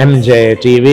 MJ TV।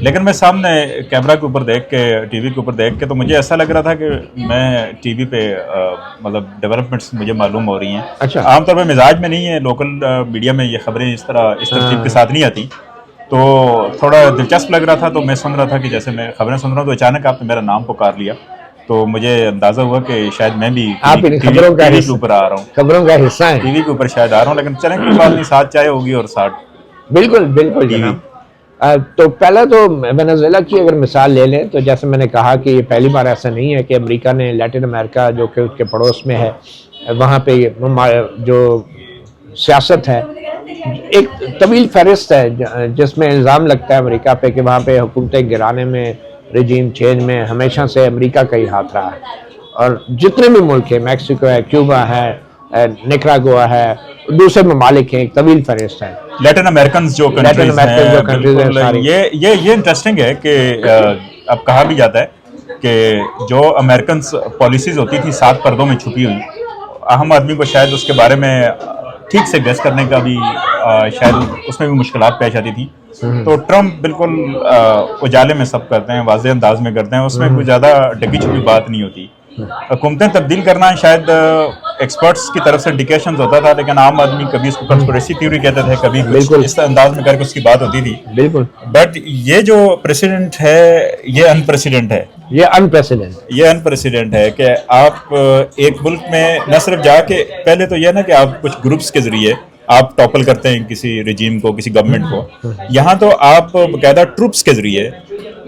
لیکن میں سامنے کیمرہ کے اوپر دیکھ کے ٹی وی کے اوپر دیکھ کے تو مجھے ایسا لگ رہا تھا کہ میں ٹی وی پہ مطلب ڈیولپمنٹس مجھے معلوم ہو رہی ہیں. اچھا. عام طور پہ مزاج میں نہیں ہے, لوکل میڈیا میں یہ خبریں اس ترتیب کے ساتھ نہیں آتی, تو تھوڑا دلچسپ لگ رہا تھا. تو میں سن رہا تھا کہ جیسے میں خبریں سن رہا ہوں تو اچانک آپ نے میرا نام پکار لیا, تو مجھے اندازہ ہوا کہ شاید میں بھی خبروں کے اوپر آ رہا ہوں, خبروں کا حصہ ہے, ٹی وی کے اوپر شاید آ رہا ہوں. لیکن چلیں کوئی بات نہیں, 7 چائے ہوگی اور 60. بالکل بالکل جناب. تو پہلا تو وینزویلا کی اگر مثال لے لیں تو جیسے میں نے کہا کہ یہ پہلی بار ایسا نہیں ہے کہ امریکہ نے لیٹن امریکہ جو کہ اس کے پڑوس میں ہے وہاں پہ جو سیاست ہے ایک طویل فہرست ہے جس میں الزام لگتا ہے امریکہ پہ کہ وہاں پہ حکومتیں گرانے میں, رجیم چینج میں ہمیشہ سے امریکہ کا ہی ہاتھ رہا ہے. اور جتنے بھی ملک ہیں, میکسیکو ہے, کیوبا ہے, نیکراگوا ہے, دوسرے ممالک ہیں, ایک طویل فہرست ہے. لیٹن امریکنز جو کنٹریز ہیں, یہ انٹرسٹنگ ہے کہ اب کہا بھی جاتا ہے کہ جو امریکنز پالیسیز ہوتی تھی 7 پردوں میں چھپی ہوئی, عام آدمی کو شاید اس کے بارے میں ٹھیک سے گیس کرنے کا بھی شاید اس میں بھی مشکلات پیش آتی تھی. تو ٹرمپ بالکل اجالے میں سب کرتے ہیں, واضح انداز میں کرتے ہیں, اس میں کوئی زیادہ ڈگی چھپی بات نہیں ہوتی. حکومتیں تبدیل کرنا شاید ایکسپرٹس کی طرف سے انڈیکیشنز ہوتا تھا, لیکن عام آدمی کبھی اس کو کنسپریسی تھیوری کہتے تھے, کبھی اس انداز میں کر کے اس کی بات ہوتی تھی. بالکل. بٹ یہ جو پریسیڈنٹ ہے یہ انپریسیڈنٹ ہے, یہ انپریسیڈنٹ ہے کہ آپ ایک ملک میں نہ صرف جا کے پہلے تو یہ نا کہ آپ کچھ گروپس کے ذریعے آپ ٹاپل کرتے ہیں کسی رجیم کو, کسی گورنمنٹ کو, یہاں تو آپ باقاعدہ ٹروپس کے ذریعے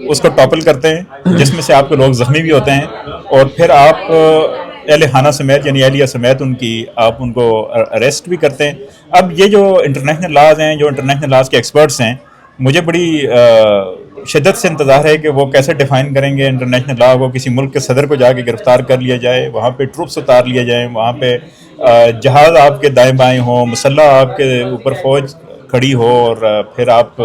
اس کو ٹاپل کرتے ہیں, جس میں سے آپ کے لوگ زخمی بھی ہوتے ہیں, اور پھر آپ اہل خانہ سمیت یعنی اہلیہ سمیت آپ ان کو اریسٹ بھی کرتے ہیں. اب یہ جو انٹرنیشنل لاز ہیں, جو انٹرنیشنل لاز کے ایکسپرٹس ہیں, مجھے بڑی شدت سے انتظار ہے کہ وہ کیسے ڈیفائن کریں گے انٹرنیشنل لا کو. کسی ملک کے صدر کو جا کے گرفتار کر لیا جائے, وہاں پہ ٹروپس اتار لیا جائیں, وہاں پہ جہاز آپ کے دائیں بائیں ہوں, مسلح آپ کے اوپر فوج کھڑی ہو, اور پھر آپ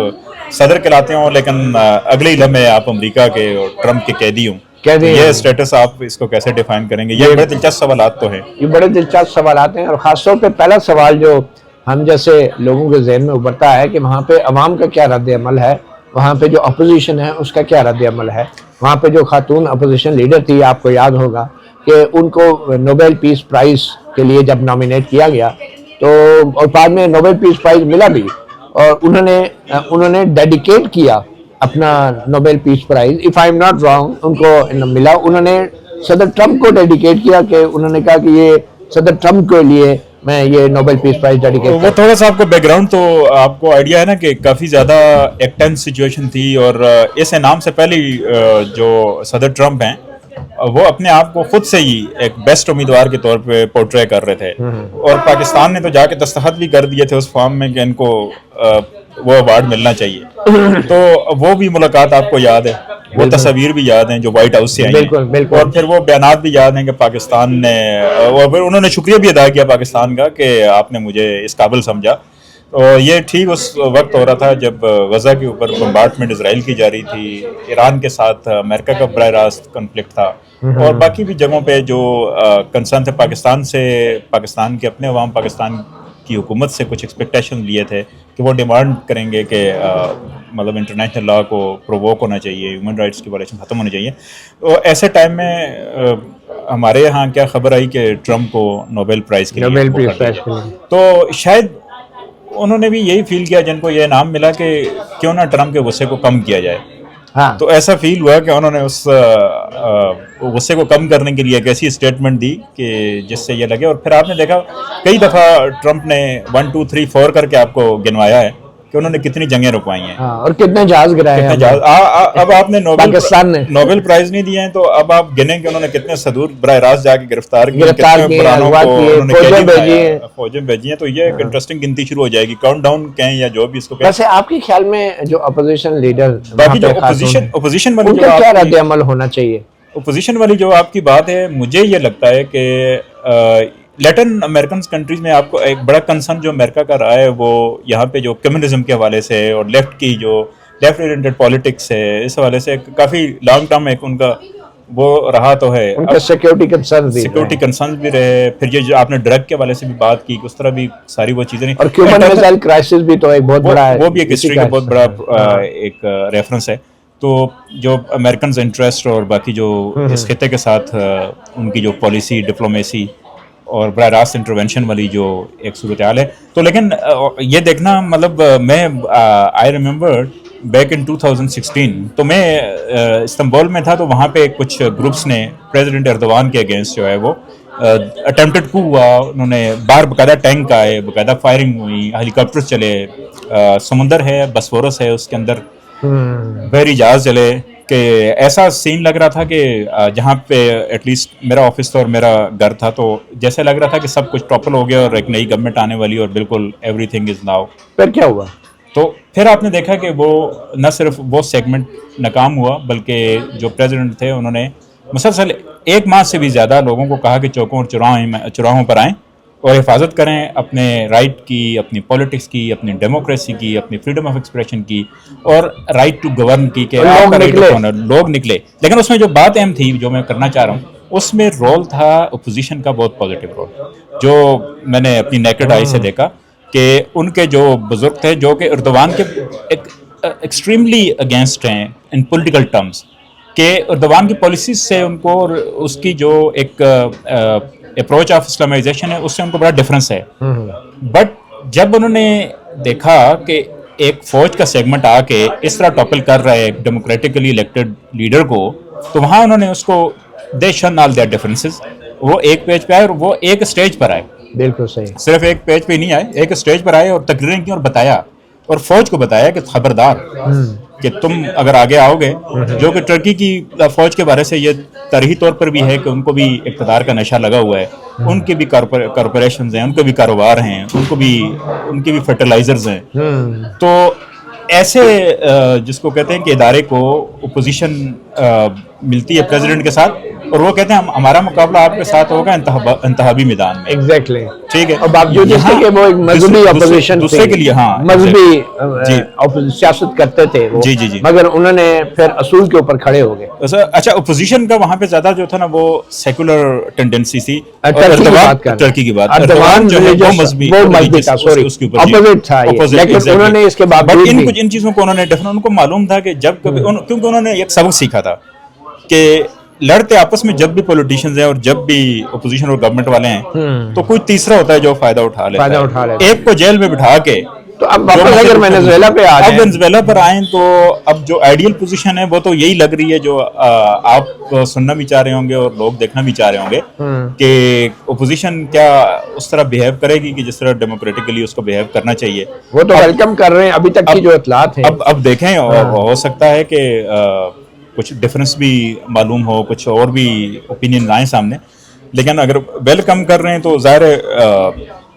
صدر کہلاتے ہوں لیکن اگلے ہی لمحے آپ امریکہ کے اور ٹرمپ کے قیدی ہوں. یہ اسٹیٹس آپ اس کو کیسے ڈیفائن کریں گے؟ یہ بڑے دلچسپ سوالات تو ہیں, یہ بڑے دلچسپ سوالات ہیں. اور خاص طور پہ پہلا سوال جو ہم جیسے لوگوں کے ذہن میں ابھرتا ہے کہ وہاں پہ عوام کا کیا رد عمل ہے, وہاں پہ جو اپوزیشن ہے اس کا کیا رد عمل ہے. وہاں پہ جو خاتون اپوزیشن لیڈر تھی, آپ کو یاد ہوگا کہ ان کو نوبل پیس پرائز کے لیے جب نامینیٹ کیا گیا تو اور بعد میں نوبل پیس پرائز ملا بھی, اور انہوں نے ڈیڈیکیٹ کیا اپنا Nobel peace prize, if I am not wrong, ان کو ملا. انہوں نے صدر ٹرمپ کو ڈیڈیکیٹ کیا کہ انہوں نے کہا کہ یہ صدر ٹرمپ کے لیے میں یہ نوبل پیس پرائز ڈیڈیکیٹ کرتا ہوں. وہ تھوڑا سا آپ کو بیک گراؤنڈ تو آپ کو آئیڈیا ہے نا کہ کافی زیادہ ایک ٹینس سچویشن تھی, اور اس انعام سے پہلے جو صدر ٹرمپ ہیں وہ اپنے آپ کو خود سے ہی ایک بیسٹ امیدوار کے طور پہ پورٹرے کر رہے تھے, اور پاکستان نے تو جا کے دستخط بھی کر دیے تھے اس فارم میں کہ ان کو وہ ایوارڈ ملنا چاہیے. تو وہ بھی ملاقات آپ کو یاد ہے, وہ تصاویر بھی یاد ہیں جو وائٹ ہاؤس سے آئی ہیں, اور پھر وہ بیانات بھی یاد ہیں کہ پاکستان نے, اور پھر انہوں نے شکریہ بھی ادا کیا پاکستان کا کہ آپ نے مجھے اس قابل سمجھا. تو یہ ٹھیک اس وقت ہو رہا تھا جب غزہ کے اوپر بمبارڈمنٹ اسرائیل کی جا رہی تھی, ایران کے ساتھ امریکہ کا براہ راست کنفلکٹ تھا, اور باقی بھی جگہوں پہ جو کنسرن تھے پاکستان کے اپنے عوام پاکستان کی حکومت سے کچھ ایکسپیکٹیشن لیے تھے کہ وہ ڈیمانڈ کریں گے کہ مطلب انٹرنیشنل لا کو پرووک ہونا چاہیے, ہیومن رائٹس کی وائلیشن ختم ہونی چاہیے. تو ایسے ٹائم میں ہمارے یہاں کیا خبر آئی کہ ٹرمپ کو نوبل پرائز کے لیے, تو شاید انہوں نے بھی یہی فیل کیا جن کو یہ انعام ملا کہ کیوں نہ ٹرمپ کے غصے کو کم کیا جائے. تو ایسا فیل ہوا کہ انہوں نے اس غصے کو کم کرنے کے لیے ایک ایسی اسٹیٹمنٹ دی کہ جس سے یہ لگے. اور پھر آپ نے دیکھا کئی دفعہ ٹرمپ نے 1 2 3 4 کر کے آپ کو گنوایا ہے کہ انہوں نے کتنی جنگیں رکوائی ہیں, اور کتنے جہاز گرائے ہیں. اب آپ نے نوبل پرائز نہیں دیے ہیں, تو اب آپ گنیں کہ انہوں نے کتنے صدور براہ راست جا کے گرفتار کیے, فوجیں بھیجی ہیں. تو یہ ایک انٹرسٹنگ گنتی شروع ہو جائے گی, کاؤنٹ ڈاؤن کہیں یا جو بھی اس کو کہیں. ویسے آپ کے خیال میں جو اپوزیشن لیڈر, باقی جو اپوزیشن والی جو کیا رد عمل ہونا چاہیے, اپوزیشن والی جو آپ کی بات ہے, مجھے یہ لگتا ہے کہ لیٹن امریکن کنٹریز میں آپ کو ایک بڑا کنسرن جو امریکہ کا رہا ہے وہ یہاں پہ جو کمیونزم کے حوالے سے اور لیفٹ کی جو لیفٹ اورینٹڈ پالیٹکس ہے, اس حوالے سے کافی لانگ ٹرم ایک ان کا وہ رہا تو ہے. ان کا سیکورٹی کنسرن بھی رہے. پھر یہ جو آپ نے ڈرگ کے حوالے سے بھی بات کی, اس طرح بھی ساری وہ چیزیں نہیں, اور کیوبن میزائل کرائسس بھی تو ایک بہت بڑا ہے, وہ بھی ایک ہسٹری کا بہت بڑا ایک ریفرنس ہے. تو جو امریکنز انٹرسٹ اور باقی جو اس خطے کے ساتھ ان کی جو پالیسی ڈپلومیسی اور براہ راست انٹروینشن والی جو ایک صورتحال ہے، تو لیکن یہ دیکھنا مطلب میں آئی ریممبر بیک ان 2016 تو میں استنبول میں تھا، تو وہاں پہ کچھ گروپس نے پریزیڈنٹ اردوان کے اگینسٹ جو ہے وہ اٹیمپٹڈ کو ہوا، انہوں نے باہر باقاعدہ ٹینک آئے، باقاعدہ فائرنگ ہوئی، ہیلی کاپٹر چلے، سمندر ہے بسفورس ہے اس کے اندر، بحری جہاز چلے، کہ ایسا سین لگ رہا تھا کہ جہاں پہ ایٹ لیسٹ میرا آفس تھا اور میرا گھر تھا، تو جیسے لگ رہا تھا کہ سب کچھ ٹاپل ہو گیا اور ایک نئی گورنمنٹ آنے والی اور بالکل ایوری تھنگ از ناؤ. پھر کیا ہوا؟ تو پھر آپ نے دیکھا کہ وہ نہ صرف وہ سیگمنٹ ناکام ہوا، بلکہ جو پریزیڈنٹ تھے انہوں نے مسلسل 1 ماہ سے بھی زیادہ لوگوں کو کہا کہ چوکوں اور چوراہوں پر آئیں اور حفاظت کریں اپنے رائٹ کی، اپنی پولیٹکس کی، اپنی ڈیموکریسی کی، اپنی فریڈم آف ایکسپریشن کی اور رائٹ ٹو گورن کی، کہ لوگ نکلے. لیکن اس میں جو بات اہم تھی جو میں کرنا چاہ رہا ہوں، اس میں رول تھا اپوزیشن کا بہت پازیٹیو رول، جو میں نے اپنی نیکڈ آئی سے دیکھا کہ ان کے جو بزرگ تھے جو کہ اردوان کے ایکسٹریملی اگینسٹ ہیں ان پولیٹیکل ٹرمز، کہ اردوان کی پالیسیز سے ان کو اور اس کی جو ایک اپروچ آف اسلامائزیشن ہے اس سے ان کو بڑا ڈفرینس ہے. بٹ جب انہوں نے دیکھا کہ ایک فوج کا سیگمنٹ آ کے اس طرح ٹاپل کر رہا ہے ایک ڈیموکریٹکلی الیکٹڈ لیڈر کو، تو وہاں انہوں نے اس کو دے شن آل دیئر ڈفرینسز، وہ ایک پیج پہ آئے اور وہ ایک اسٹیج پر آئے. بالکل صحیح، صرف ایک پیج پہ نہیں آئے، ایک اسٹیج پر آئے اور تقریریں کی اور بتایا، اور فوج کو بتایا کہ خبردار کہ تم اگر آگے آؤ گے، جو کہ ٹرکی کی فوج کے بارے سے یہ تاریخی طور پر بھی ہے کہ ان کو بھی اقتدار کا نشہ لگا ہوا ہے، ان کے بھی کارپوریشنز ہیں، ان کے بھی کاروبار ہیں، ان کے بھی فرٹیلائزرز ہیں. تو ایسے جس کو کہتے ہیں کہ ادارے کو اپوزیشن ملتی ہے پریزیڈنٹ کے ساتھ، اور وہ کہتے ہیں ہمارا مقابلہ آپ کے ساتھ ہوگا انتخابی میدان میں. ایگزیکٹلی، ٹھیک ہے. اور باوجود اس کے کہ وہ ایک مذہبی اپوزیشن دوسرے کے لیے، ہاں مذہبی سیاست کرتے تھے وہ، جی، مگر انہوں نے پھر اصول کے اوپر کھڑے ہو گئے. اچھا، اپوزیشن کا وہاں پہ زیادہ جو تھا نا وہ سیکولر ٹینڈنسی تھی. ٹرکی کی بات، اردوان جو ہے وہ مذہبی تھا، سوری اپوزٹ تھا، لیکن انہوں نے اس کے باوجود ان چیزوں کو انہوں نے ان کو معلوم تھا کہ جب کبھی، کیونکہ انہوں نے ایک سبق سیکھا تھا کہ لڑتے آپس میں جب بھی پولیٹیشینز ہیں اور جب بھی اپوزیشن اور گورنمنٹ والے ہیں، تو کوئی تیسرا ہوتا ہے جو فائدہ اٹھا لیتا ہے. ایک کو جیل میں بٹھا کے، تو اب اگر وینزویلا پہ وینزویلا پر آئیں تو اب جو آئیڈیل پوزیشن ہے وہ تو یہی لگ رہی ہے جو آپ سننا بھی چاہ رہے ہوں گے اور لوگ دیکھنا بھی چاہ رہے ہوں گے، کہ اپوزیشن کیا اس طرح بیہیو کرے گی کہ جس طرح ڈیموکریٹکلی اس کو بیہیو کرنا چاہیے. وہ تو ویلکم کر رہے ہیں ابھی تک کی جو اطلاعات ہیں. اب دیکھیں، ہو سکتا ہے کہ کچھ ڈفرینس بھی معلوم ہو، کچھ اور بھی اوپینین آئیں سامنے، لیکن اگر ویلکم کر رہے ہیں تو ظاہر ہے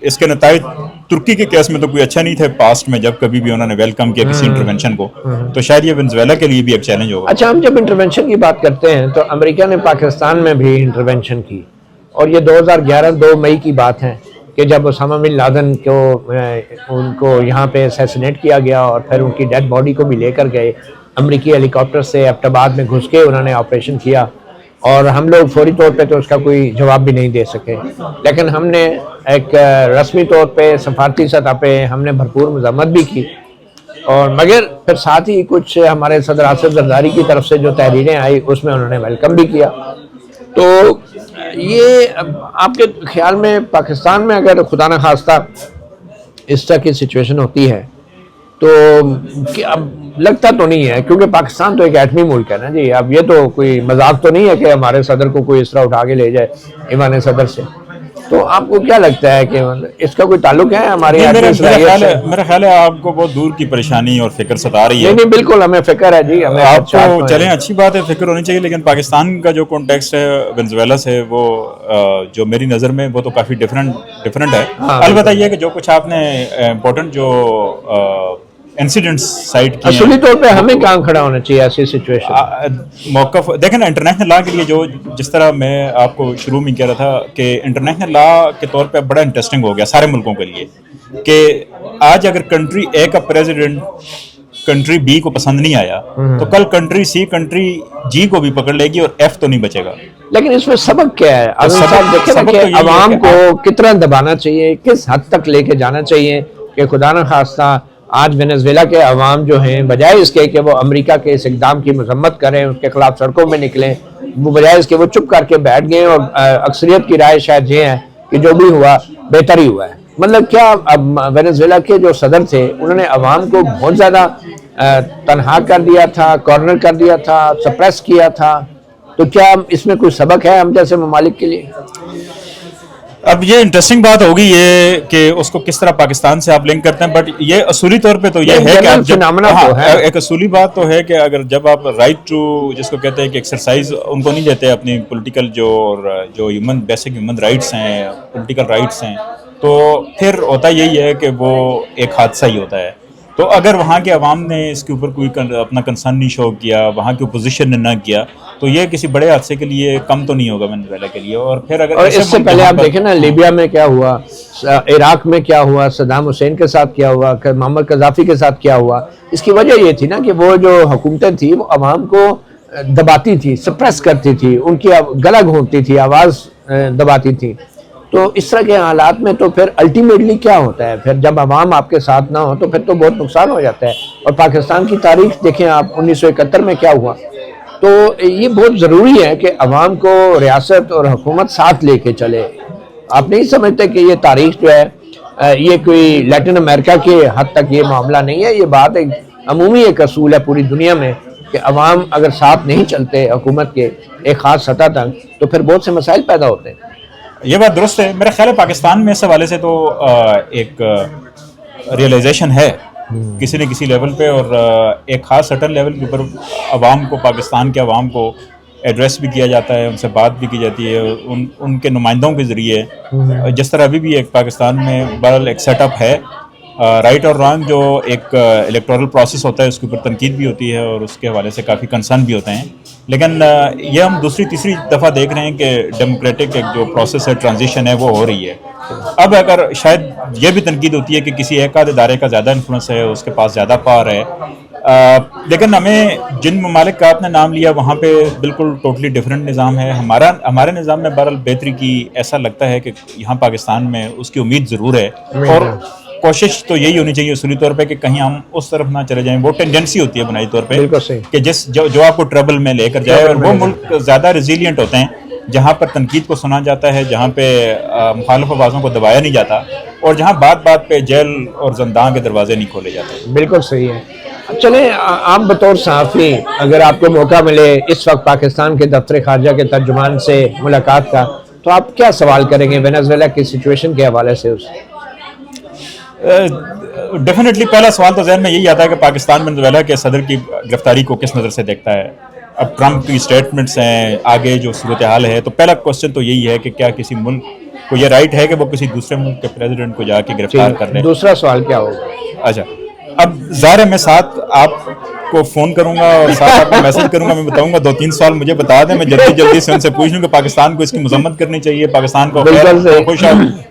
اس کے نتائج ترکی کے کیس میں تو کوئی اچھا نہیں تھے پاسٹ میں، جب کبھی بھی انہوں نے ویلکم کیا کسی انٹروینشن کو، تو شاید یہ وینزویلا کے لیے بھی ایک چیلنج ہوگا. اچھا، ہم جب انٹروینشن کی بات کرتے ہیں تو امریکہ نے پاکستان میں بھی انٹروینشن کی، اور یہ 2011 2 مئی کی بات ہے کہ جب اسامہ بن لادن کو ان کو یہاں پہ اسیسینیٹ کیا گیا، اور پھر ان کی ڈیڈ باڈی کو بھی لے کر گئے امریکی ہیلی کاپٹر سے ایبٹ آباد میں گھس کے انہوں نے آپریشن کیا، اور ہم لوگ فوری طور پہ تو اس کا کوئی جواب بھی نہیں دے سکے، لیکن ہم نے ایک رسمی طور پہ سفارتی سطح پہ ہم نے بھرپور مذمت بھی کی، اور مگر پھر ساتھ ہی کچھ ہمارے صدر آصف زرداری کی طرف سے جو تحریریں آئی اس میں انہوں نے ویلکم بھی کیا. تو یہ آپ کے خیال میں پاکستان میں اگر خدا نخواستہ اس طرح کی سچویشن ہوتی ہے تو اب لگتا تو نہیں ہے، کیونکہ پاکستان تو ایک ایٹمی ملک ہے نا جی، اب یہ تو کوئی مذاق تو نہیں ہے کہ ہمارے صدر کو کوئی اس طرح اٹھا کے لے جائے ایوان صدر سے. تو آپ کو کیا لگتا ہے کہ اس کا کوئی تعلق ہے ہمارے؟ میرا خیال ہے آپ کو بہت دور کی پریشانی اور فکر ستا رہی ہے. نہیں، بالکل ہمیں فکر ہے جی، ہمیں آپ کو چلیں اچھی بات ہے، فکر ہونی چاہیے، لیکن پاکستان کا جو کانٹیکسٹ ہے وینزویلا سے، وہ جو میری نظر میں وہ تو کافی ڈفرینٹ ہے. البتہ یہ کہ جو کچھ آپ نے امپورٹنٹ جو انسیڈنٹس سائٹ کی، اصولی طور پہ ہمیں کہاں کھڑا ہونا چاہیے ایسی سچویشن موقف. دیکھیں نا، انٹرنیشنل لا کے لیے جو جس طرح میں آپ کو شروع میں کہہ رہا تھا کہ انٹرنیشنل لا کے طور پہ بڑا انٹرسٹنگ ہو گیا سارے ملکوں کے لیے، کہ آج اگر کنٹری اے کا پریزیڈنٹ کنٹری بی کو پسند نہیں آیا تو کل کنٹری سی کنٹری جی کو بھی پکڑ لے گی اور ایف تو نہیں بچے گا. لیکن اس میں سبق کیا ہے؟ سبق کہ عوام کو کتنا دبانا چاہیے، کس حد تک لے کے جانا چاہیے کہ خدا نخواستہ آج وینزویلا کے عوام جو ہیں بجائے اس کے کہ وہ امریکہ کے اس اقدام کی مذمت کریں، اس کے خلاف سڑکوں میں نکلیں، وہ بجائے اس کے وہ چپ کر کے بیٹھ گئے، اور اکثریت کی رائے شاید یہ ہے کہ جو بھی ہوا بہتر ہی ہوا ہے. مطلب کیا اب وینزویلا کے جو صدر تھے انہوں نے عوام کو بہت زیادہ تنہا کر دیا تھا، کارنر کر دیا تھا، سپریس کیا تھا. تو کیا اس میں کوئی سبق ہے ہم جیسے ممالک کے لیے؟ اب یہ انٹرسٹنگ بات ہوگی یہ کہ اس کو کس طرح پاکستان سے آپ لنک کرتے ہیں، بٹ یہ اصولی طور پہ تو یہ ہے کہ ایک اصولی بات تو ہے کہ اگر جب آپ رائٹ ٹو جس کو کہتے ہیں کہ ایکسرسائز ان کو نہیں دیتے اپنی پولیٹیکل جو ہیومن بیسک ہیومن رائٹس ہیں، پولیٹیکل رائٹس ہیں، تو پھر ہوتا یہی ہے کہ وہ ایک حادثہ ہی ہوتا ہے. تو اگر وہاں کے عوام نے اس کے اوپر کوئی اپنا کنسرن نہیں شو کیا، وہاں کی اپوزیشن نے نہ کیا، تو یہ کسی بڑے حادثے کے لیے کم تو نہیں ہوگا وینزویلا کے لیے. اور پھر اگر اس سے پہلے آپ دیکھیں نا لیبیا میں کیا ہوا، عراق میں کیا ہوا، صدام حسین کے ساتھ کیا ہوا، محمد قذافی کے ساتھ کیا ہوا. اس کی وجہ یہ تھی نا کہ وہ جو حکومتیں تھیں وہ عوام کو دباتی تھی، سپریس کرتی تھی، ان کی گلا گھونٹتی تھی، آواز دباتی تھی. تو اس طرح کے حالات میں تو پھر الٹیمیٹلی کیا ہوتا ہے، پھر جب عوام آپ کے ساتھ نہ ہو تو پھر تو بہت نقصان ہو جاتا ہے. اور پاکستان کی تاریخ دیکھیں آپ، 1971 میں کیا ہوا. تو یہ بہت ضروری ہے کہ عوام کو ریاست اور حکومت ساتھ لے کے چلے. آپ نہیں سمجھتے کہ یہ تاریخ جو ہے یہ کوئی لیٹن امریکہ کے حد تک یہ معاملہ نہیں ہے، یہ بات ایک عمومی ایک اصول ہے پوری دنیا میں کہ عوام اگر ساتھ نہیں چلتے حکومت کے ایک خاص سطح تک تو پھر بہت سے مسائل پیدا ہوتے ہیں. یہ بات درست ہے. میرا خیال ہے پاکستان میں اس حوالے سے تو ایک ریئلائزیشن ہے کسی نہ کسی لیول پہ، اور ایک خاص سٹن لیول کے اوپر عوام کو، پاکستان کے عوام کو ایڈریس بھی کیا جاتا ہے، ان سے بات بھی کی جاتی ہے ان کے نمائندوں کے ذریعے. جس طرح ابھی بھی ایک پاکستان میں بہرحال ایک سیٹ اپ ہے، رائٹ اور رانگ جو ایک الیکٹورل پروسیس ہوتا ہے اس کے اوپر تنقید بھی ہوتی ہے اور اس کے حوالے سے کافی کنسرن بھی ہوتے ہیں. لیکن یہ ہم دوسری تیسری دفعہ دیکھ رہے ہیں کہ ڈیموکریٹک ایک جو پروسیس ہے، ٹرانزیشن ہے، وہ ہو رہی ہے. اب اگر شاید یہ بھی تنقید ہوتی ہے کہ کسی ایک آدھ ادارے کا زیادہ انفلوئنس ہے، اس کے پاس زیادہ پاور ہے، لیکن ہمیں جن ممالک کا آپ نے نام لیا وہاں پہ بالکل ٹوٹلی ڈفرینٹ نظام ہے. ہمارے نظام میں بہرحال بہتری کی ایسا لگتا ہے کہ یہاں پاکستان میں اس کی امید ضرور ہے، اور کوشش تو یہی ہونی چاہیے اصولی طور پہ کہ کہیں ہم اس طرف نہ چلے جائیں. وہ ٹینڈنسی ہوتی ہے بنائی طور پہ کہ جو آپ کو ٹربل میں لے کر جائے. اور وہ ملک زیادہ ریزیلینٹ ہوتے ہیں جہاں پر تنقید کو سنا جاتا ہے، جہاں پہ مخالف آوازوں کو دبایا نہیں جاتا، اور جہاں بات بات پہ جیل اور زندان کے دروازے نہیں کھولے جاتے. بالکل صحیح ہے. چلیں آپ بطور صحافی اگر آپ کو موقع ملے اس وقت پاکستان کے دفتر خارجہ کے ترجمان سے ملاقات کا، تو آپ کیا سوال کریں گے وینزویلا کی سچویشن کے حوالے سے؟ ڈیفینیٹلی پہلا سوال تو ذہن میں یہی آتا ہے کہ پاکستان وینزویلا کے صدر کی گرفتاری کو کس نظر سے دیکھتا ہے. اب ٹرمپ کی اسٹیٹمنٹس ہیں، آگے جو صورتحال ہے، تو پہلا کوشچن تو یہی ہے کہ کیا کسی ملک کو یہ رائٹ ہے کہ وہ کسی دوسرے ملک کے پریزیڈنٹ کو جا کے گرفتار کر لے. دوسرا سوال کیا ہوگا؟ اچھا، اب ظاہر ہے میں ساتھ آپ کو فون کروں گا اور ساتھ آپ کو میسج کروں گا، میں بتاؤں گا 2-3 سوال مجھے بتا دیں، میں جلدی سے ان سے پوچھ لوں کہ پاکستان کو اس کی مذمت کرنی چاہیے، پاکستان کو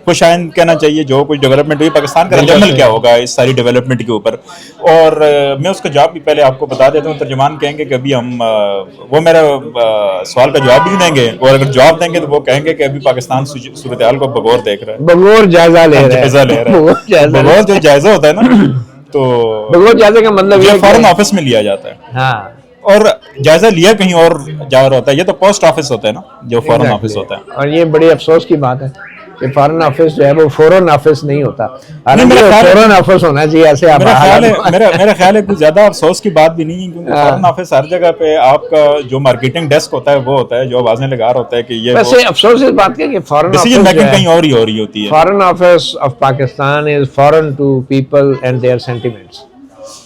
خوش آئند کہنا چاہیے، جو کچھ ڈیولپمنٹ ہوئی پاکستان کا رد عمل کیا ہوگا اس ساری ڈیولپمنٹ کے اوپر. اور میں اس کا جواب بھی پہلے آپ کو بتا دیتا ہوں. ترجمان کہیں گے کہ ابھی ہم وہ میرا سوال کا جواب بھی نہیں دیں گے، اور اگر جواب دیں گے تو وہ کہیں گے کہ ابھی پاکستان صورتحال کو بغور دیکھ رہا ہے، بغور جائزہ لے رہا ہے. بغور جو جائزہ ہوتا ہے نا، تو بغور جائزے کا مطلب یہ فارن آفس میں لیا جاتا ہے. ہاں، اور جائزہ لیا کہیں اور جا رہا ہوتا ہے. یہ تو پوسٹ آفس ہوتا ہے نا، جو فارن آفس ہوتا ہے. اور یہ بڑی افسوس کی بات ہے کہ فارن آفس جو ہے وہ فورن آفس نہیں ہوتا. فورن آفس ہونا چاہیے. ایسے میرا خیال ہے کوئی زیادہ افسوس کی بات بھی نہیں ہے، کیونکہ فارن آفس ہر جگہ پہ آپ کا جو مارکیٹنگ ڈیسک ہوتا ہے وہ ہوتا ہے، جو آوازیں لگا رہا ہوتا ہے کہ یہ ویسے افسوس اس بات کہ فارن ڈیسیژن میکنگ کہیں اور ہی ہو رہی ہوتی ہے. Foreign office of Pakistan is foreign to people and their sentiments.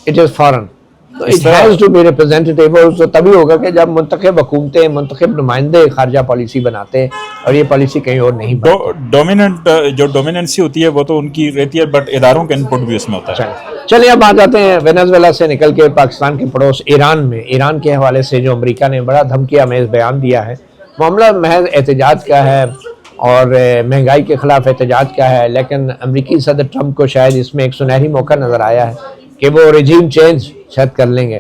It is foreign. It has to be representative. تو تبھی ہوگا کہ جب منتخب حکومتیں، منتخب نمائندے خارجہ پالیسی بناتے ہیں، اور یہ پالیسی کہیں اور نہیں بنتی. جو ڈومیننسی ہوتی ہے وہ تو ان کی رہتی ہے، بٹ اداروں کا انپٹ بھی اس میں ہوتا ہے. چلیے اب آ جاتے ہیں وینزویلا سے نکل کے پاکستان کے پڑوس ایران میں. ایران کے حوالے سے جو امریکہ نے بڑا دھمکی آمیز بیان دیا ہے، معاملہ محض احتجاج کا ہے اور مہنگائی کے خلاف احتجاج کا ہے، لیکن امریکی صدر ٹرمپ کو شاید اس میں ایک سنہری موقع نظر آیا ہے کہ وہ رجیم چینج شاید کر لیں گے.